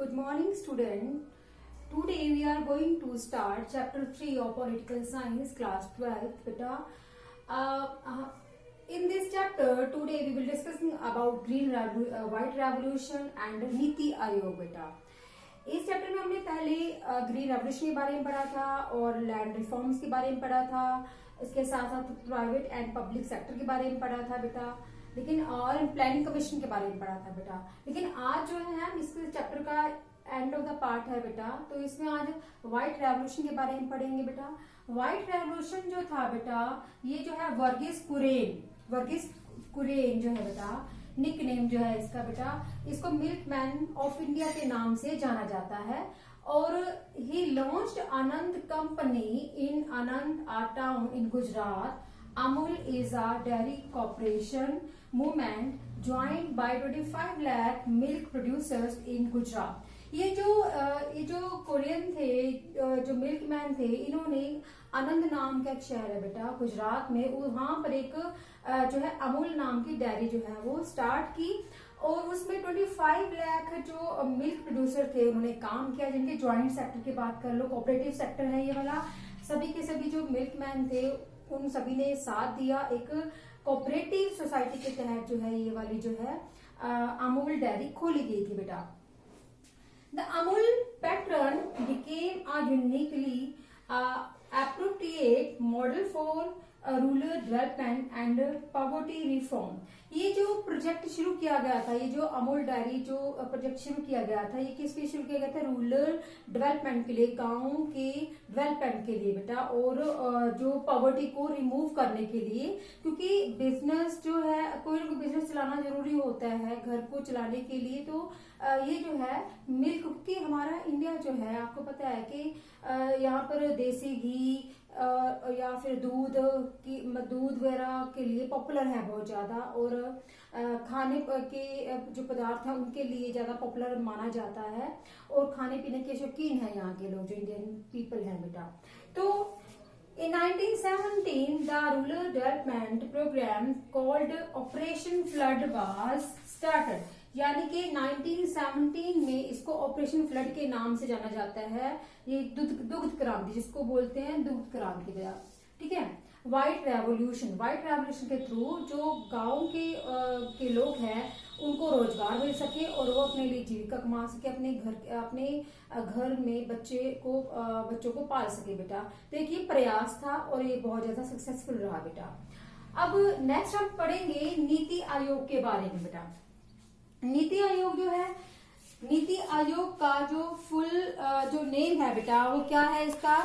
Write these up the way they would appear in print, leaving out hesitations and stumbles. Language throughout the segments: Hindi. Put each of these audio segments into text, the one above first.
Good morning, student. Today we are going to start chapter 3 of political science, class 12th. Beta, in this chapter today we will discussing about white revolution and NITI Aayog. बेटा, इस चैप्टर में हमने पहले ग्रीन रेवोल्यूशन के बारे में पढ़ा था और लैंड रिफॉर्म्स के बारे में पढ़ा था. इसके साथ साथ प्राइवेट एंड पब्लिक सेक्टर के बारे में पढ़ा था बेटा. लेकिन और प्लानिंग कमीशन के बारे में पढ़ा था बेटा. लेकिन आज जो है हम इसके चैप्टर का एंड ऑफ द पार्ट है बेटा, तो इसमें आज व्हाइट रेवोल्यूशन के बारे में पढ़ेंगे बेटा. व्हाइट रेवोल्यूशन जो था बेटा, ये जो है वर्गीस कुरियन जो है बेटा, निक नेम जो है इसका बेटा, इसको मिल्कमैन ऑफ इंडिया के नाम से जाना जाता है. और he launched Anand company in Anand a town in Gujarat. Amul is a dairy corporation movement joined by 25 lakh milk producers in Gujarat. ये जो कोरियन थे, जो मिल्कमैन थे, इन्होंने आनंद नाम का एक शहर है बेटा गुजरात में, वहां पर एक जो है अमूल नाम की डेयरी जो है वो स्टार्ट की. और उसमें 25 लाख जो मिल्क प्रोड्यूसर थे उन्होंने काम किया, जिनके ज्वाइंट सेक्टर की बात कर लो, कोऑपरेटिव सेक्टर है ये वाला. सभी के सभी जो मिल्कमैन थे उन सभी ने साथ दिया. एक कोऑपरेटिव सोसाइटी के तहत जो है ये वाली जो है अमूल डेयरी खोली गई थी बेटा. The Amul pattern became a uniquely appropriate model for rural development and poverty reform. ये जो प्रोजेक्ट शुरू किया गया था, ये जो अमूल डेयरी जो प्रोजेक्ट शुरू किया गया था, ये किस लिए शुरू किया गया था? रूरल डेवलपमेंट के लिए, गांव के डेवलपमेंट के लिए बेटा, और जो पॉवर्टी को रिमूव करने के लिए. क्योंकि बिजनेस जो है, कोई ना कोई बिजनेस चलाना जरूरी होता है घर को चलाने के लिए. तो ये जो है मिल्क, क्योंकि हमारा इंडिया जो है आपको पता है कि यहाँ पर देसी घी या फिर दूध वगैरह के लिए पॉपुलर है बहुत ज्यादा, और खाने के जो पदार्थ है उनके लिए ज्यादा पॉपुलर माना जाता है, और खाने पीने के शौकीन है यहाँ के लोग जो इंडियन पीपल है बेटा. तो in 1917 the rural development program called Operation Flood was started. यानी कि 1917 में इसको ऑपरेशन फ्लड के नाम से जाना जाता है. ये दुग्ध क्रांति जिसको बोलते हैं, दुग्ध क्रांति बेटा, ठीक है. व्हाइट रेवोल्यूशन के थ्रू जो गांव के लोग हैं उनको रोजगार मिल सके और वो अपने लिए जीविका कमा सके, अपने घर में बच्चों को पाल सके बेटा. तो एक ये प्रयास था और ये बहुत ज्यादा सक्सेसफुल रहा बेटा. अब नेक्स्ट हम पढ़ेंगे नीति आयोग के बारे में बेटा. नीति आयोग जो है, नीति आयोग का जो फुल जो नेम है बेटा वो क्या है इसका?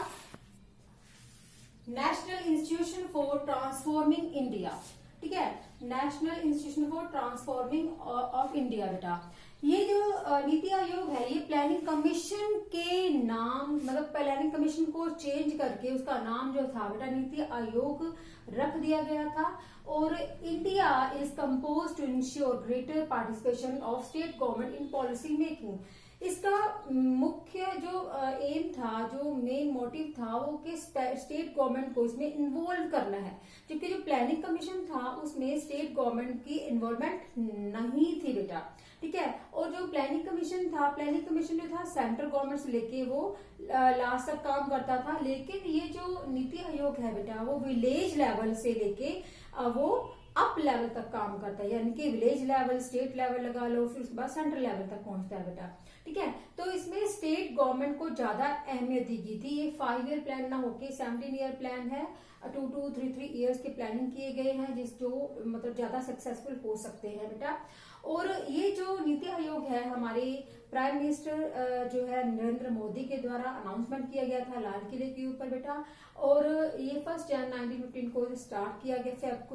National institution for transforming India, ठीक है. National institution for transforming of India बेटा. ये जो नीति आयोग है ये प्लानिंग कमीशन के नाम, मतलब प्लानिंग कमीशन को चेंज करके उसका नाम जो था बेटा नीति आयोग रख दिया गया था. और India is compose to ensure greater participation of state government in policy making. इसका मुख्य जो एम था, जो मेन मोटिव था वो कि स्टेट गवर्नमेंट को इसमें इन्वॉल्व करना है. क्योंकि जो प्लानिंग कमीशन था उसमें स्टेट गवर्नमेंट की इन्वॉल्वमेंट नहीं थी बेटा, ठीक है. और जो प्लानिंग कमीशन जो था सेंट्रल गवर्नमेंट से लेके वो लास्ट तक काम करता था. लेकिन ये जो नीति आयोग है बेटा वो विलेज लेवल से लेके वो अप लेवल तक काम करता है. यानी कि विलेज लेवल, स्टेट लेवल लगा लो, फिर उसके बाद सेंट्रल लेवल तक पहुंचता है बेटा, ठीक है. तो इसमें स्टेट गवर्नमेंट को ज्यादा अहमियत दी गई थी. ये 5 ईयर प्लान ना होके 17 ईयर प्लान है. 2 to 3 ईयर्स के प्लानिंग किए गए हैं जो मतलब ज्यादा सक्सेसफुल हो सकते हैं बेटा. और ये जो नीति आयोग है हमारे प्राइम मिनिस्टर जो है नरेंद्र मोदी के द्वारा अनाउंसमेंट किया गया था लाल किले के ऊपर बेटा. और ये 1 जनवरी 1915 को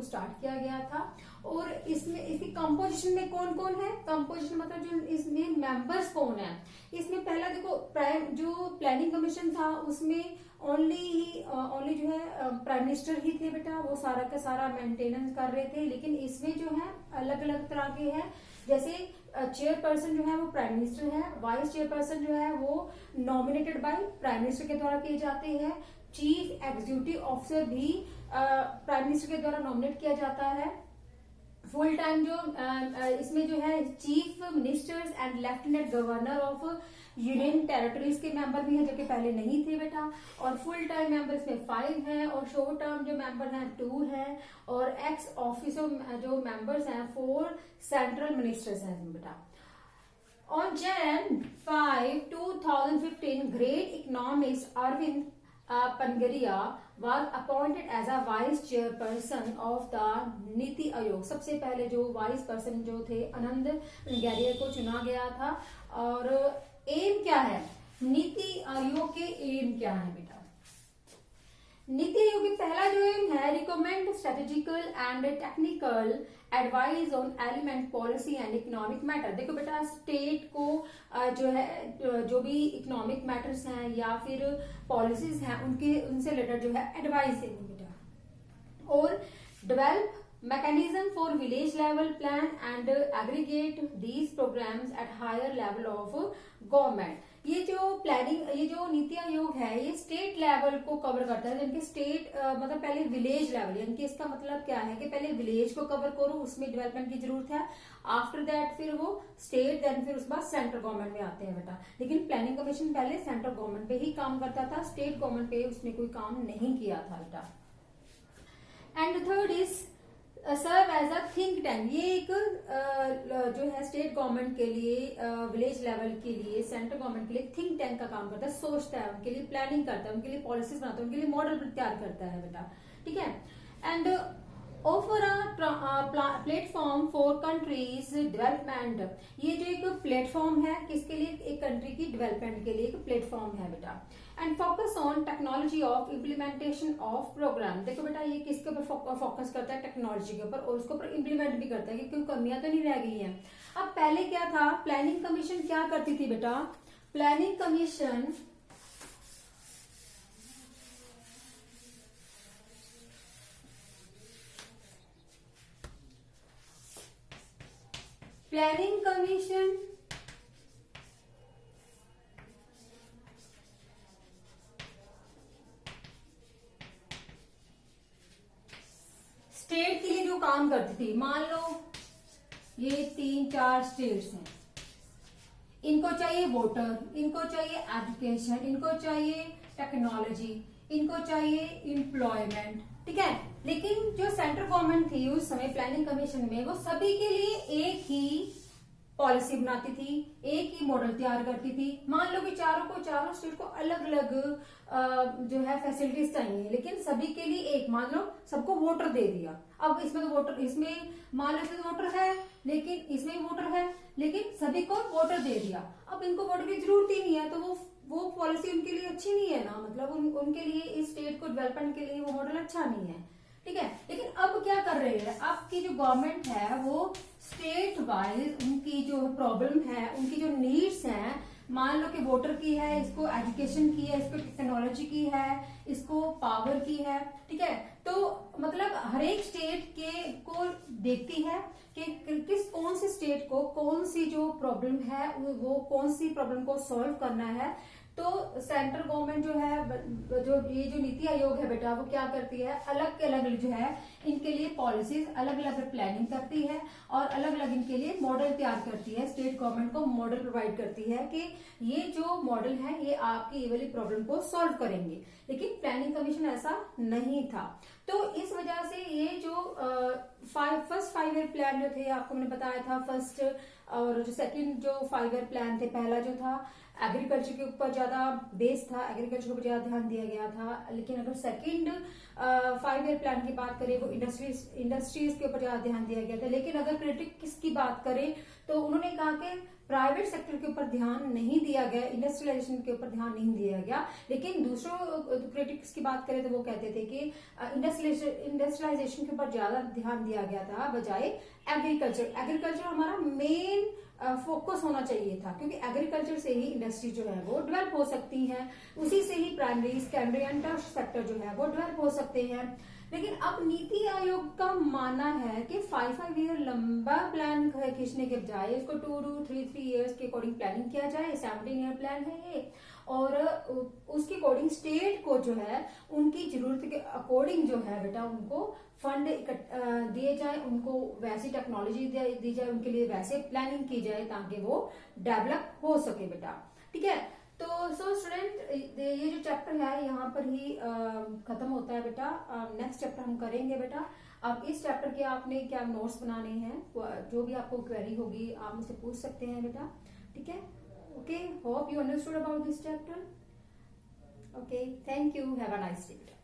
स्टार्ट किया गया था. और इसमें इसकी कंपोजिशन में कौन कौन है? कंपोजिशन मतलब जो इसमें मेंबर्स कौन है? इसमें पहला देखो, जो प्लानिंग कमीशन था उसमें ओनली जो है प्राइम मिनिस्टर ही थे बेटा, वो सारा का सारा मेंटेनेंस कर रहे थे. लेकिन इसमें जो है अलग अलग तरह के हैं. जैसे चेयरपर्सन जो है वो प्राइम मिनिस्टर है, वाइस चेयरपर्सन जो है वो नॉमिनेटेड बाय प्राइम मिनिस्टर के द्वारा किए जाते हैं. चीफ एग्जीक्यूटिव ऑफिसर भी प्राइम मिनिस्टर के द्वारा नॉमिनेट किया जाता है. फुल टाइम जो इसमें जो है chief ministers and lieutenant governor of union territories के मेंबर भी हैं, जो कि पहले नहीं थे बेटा। और फुल टाइम मेंबर इसमें 5 हैं, और शॉर्ट टर्म जो मेंबर हैं 2 हैं, और एक्स ऑफिसो जो मेंबर्स हैं 4 सेंट्रल मिनिस्टर्स हैं बेटा। On Jan 5, 2015, great economist Arvind Pangaria was appointed as a vice chairperson of the NITI Aayog. सबसे पहले जो वाइस पर्सन जो थे आनंद पंगारिया को चुना गया था। और एम क्या है नीति आयोग के, एम क्या है बेटा? नीति आयोग की पहला जो एम है recommend strategical and technical advice on element policy and economic matter. देखो बेटा, स्टेट को जो है जो भी इकोनॉमिक मैटर्स हैं या फिर पॉलिसीज हैं उनसे रिलेटेड जो है एडवाइस देंगे बेटा। और develop mechanism for village level plan and aggregate these programs at higher level of government. ये जो प्लानिंग, ये जो नीति आयोग है ये स्टेट लेवल को कवर करता है, यानी कि स्टेट मतलब पहले विलेज लेवल, यानी कि इसका मतलब क्या है कि पहले विलेज को कवर करो, उसमें डेवलपमेंट की जरूरत है। आफ्टर दैट फिर वो स्टेट, देन फिर उसके बाद सेंट्रल गवर्नमेंट में आते हैं बेटा। लेकिन प्लानिंग कमीशन पहले सेंट्रल गवर्नमेंट पे ही काम करता था, स्टेट गवर्नमेंट पे उसने कोई काम नहीं किया था बेटा। And third is serve as a think tank. ये एक जो है स्टेट गवर्नमेंट के लिए, विलेज लेवल के लिए, सेंट्रल गवर्नमेंट के लिए थिंक टैंक का काम करता है, सोचता है, उनके लिए प्लानिंग करता है, उनके लिए पॉलिसीज बनाता है, उनके लिए मॉडल तैयार करता है बेटा, ठीक है। And offer a platform for countries development. ये जो एक प्लेटफॉर्म है किसके लिए? एक कंट्री की डेवलपमेंट के लिए एक प्लेटफॉर्म है बेटा। And focus on technology of implementation of program. देखो बेटा, ये किसके ऊपर फोकस करता है? टेक्नोलॉजी के ऊपर, और उसके ऊपर इम्प्लीमेंट भी करता है कि कोई कमियां तो नहीं रह गई हैं। अब पहले क्या था, प्लानिंग कमीशन क्या करती थी बेटा? प्लानिंग कमीशन स्टेट के लिए जो काम करती थी, मान लो ये 3-4 स्टेट्स हैं, इनको चाहिए वोटर, इनको चाहिए एजुकेशन, इनको चाहिए टेक्नोलॉजी, इनको चाहिए एम्प्लॉयमेंट, ठीक है। लेकिन जो सेंट्रल गवर्नमेंट थी उस समय प्लानिंग कमीशन में, वो सभी के लिए एक ही पॉलिसी बनाती थी, एक ही मॉडल तैयार करती थी। मान लो कि चारों स्टेट को अलग अलग जो है फैसिलिटीज चाहिए, लेकिन सभी के लिए एक, मान लो सबको वोटर दे दिया। अब इसमें तो वोटर, इसमें मान लो इसमें वोटर है, लेकिन इसमें वोटर है, लेकिन सभी को वोटर दे दिया। अब इनको वोटर की जरूरत ही नहीं है, तो वो पॉलिसी उनके लिए अच्छी नहीं है ना, मतलब उनके लिए इस स्टेट को डेवलपमेंट के लिए वो मॉडल अच्छा नहीं है, ठीक है। लेकिन अब क्या कर रहे हैं, अब की जो गवर्नमेंट है वो स्टेट वाइज उनकी जो प्रॉब्लम है, उनकी जो नीड्स हैं, मान लो कि वोटर की है, इसको एजुकेशन की है, इसको टेक्नोलॉजी की है, इसको पावर की है, ठीक है। तो मतलब हर एक स्टेट के को देखती है कि कौन सी स्टेट को कौन सी जो प्रॉब्लम है वो कौन सी प्रॉब्लम को सॉल्व करना है। तो सेंट्रल गवर्नमेंट जो है, जो ये जो नीति आयोग है बेटा, वो क्या करती है, अलग अलग जो है इनके लिए पॉलिसीज अलग अलग प्लानिंग करती है और अलग अलग इनके लिए मॉडल तैयार करती है, स्टेट गवर्नमेंट को मॉडल प्रोवाइड करती है कि ये जो मॉडल है ये आपकी ये वाली प्रॉब्लम को सॉल्व करेंगे। लेकिन प्लानिंग कमीशन ऐसा नहीं था। तो इस वजह से ये जो फर्स्ट 5 ईयर प्लान जो थे, आपको मैंने बताया था, फर्स्ट और जो सेकंड जो 5 ईयर प्लान थे, पहला जो था एग्रीकल्चर के ऊपर ज्यादा बेस था, एग्रीकल्चर के ऊपर ज्यादा ध्यान दिया गया था। लेकिन अगर सेकंड 5 ईयर प्लान की बात करें, वो इंडस्ट्रीज के ऊपर ज्यादा ध्यान दिया गया था। लेकिन अगर क्रिटिक्स की बात करें तो उन्होंने कहा कि प्राइवेट सेक्टर के ऊपर ध्यान नहीं दिया गया, इंडस्ट्रियलाइजेशन के ऊपर ध्यान नहीं दिया गया। लेकिन दूसरों क्रिटिक्स की बात करें तो वो कहते थे कि इंडस्ट्रियलाइजेशन के ऊपर ज्यादा ध्यान दिया गया था बजाय एग्रीकल्चर हमारा मेन फोकस होना चाहिए था, क्योंकि एग्रीकल्चर से ही इंडस्ट्री जो है वो डेवलप हो सकती है, उसी से ही primary, secondary and tertiary sector जो है वो डेवलप हो सकते हैं। लेकिन अब नीति आयोग का मानना है कि 5 ईयर लंबा प्लान खींचने के बजाय इसको 2 to 3 ईयर्स के अकॉर्डिंग प्लानिंग किया जाए। 17 ईयर प्लान है ये, और उसके अकॉर्डिंग स्टेट को जो है उनकी जरूरत के अकॉर्डिंग जो है बेटा उनको फंड दिए जाए, उनको वैसी टेक्नोलॉजी दी जाए, उनके लिए वैसे प्लानिंग की जाए ताकि वो डेवलप हो सके बेटा। ठीक है, तो सो स्टूडेंट ये जो चैप्टर है यहाँ पर ही खत्म होता है बेटा। नेक्स्ट चैप्टर हम करेंगे बेटा। अब इस चैप्टर के आपने क्या नोट्स बनाने हैं, जो भी आपको क्वेरी होगी आप मुझसे पूछ सकते हैं बेटा। ठीक है, okay, hope you understood about this chapter. Okay, thank you, have a nice day.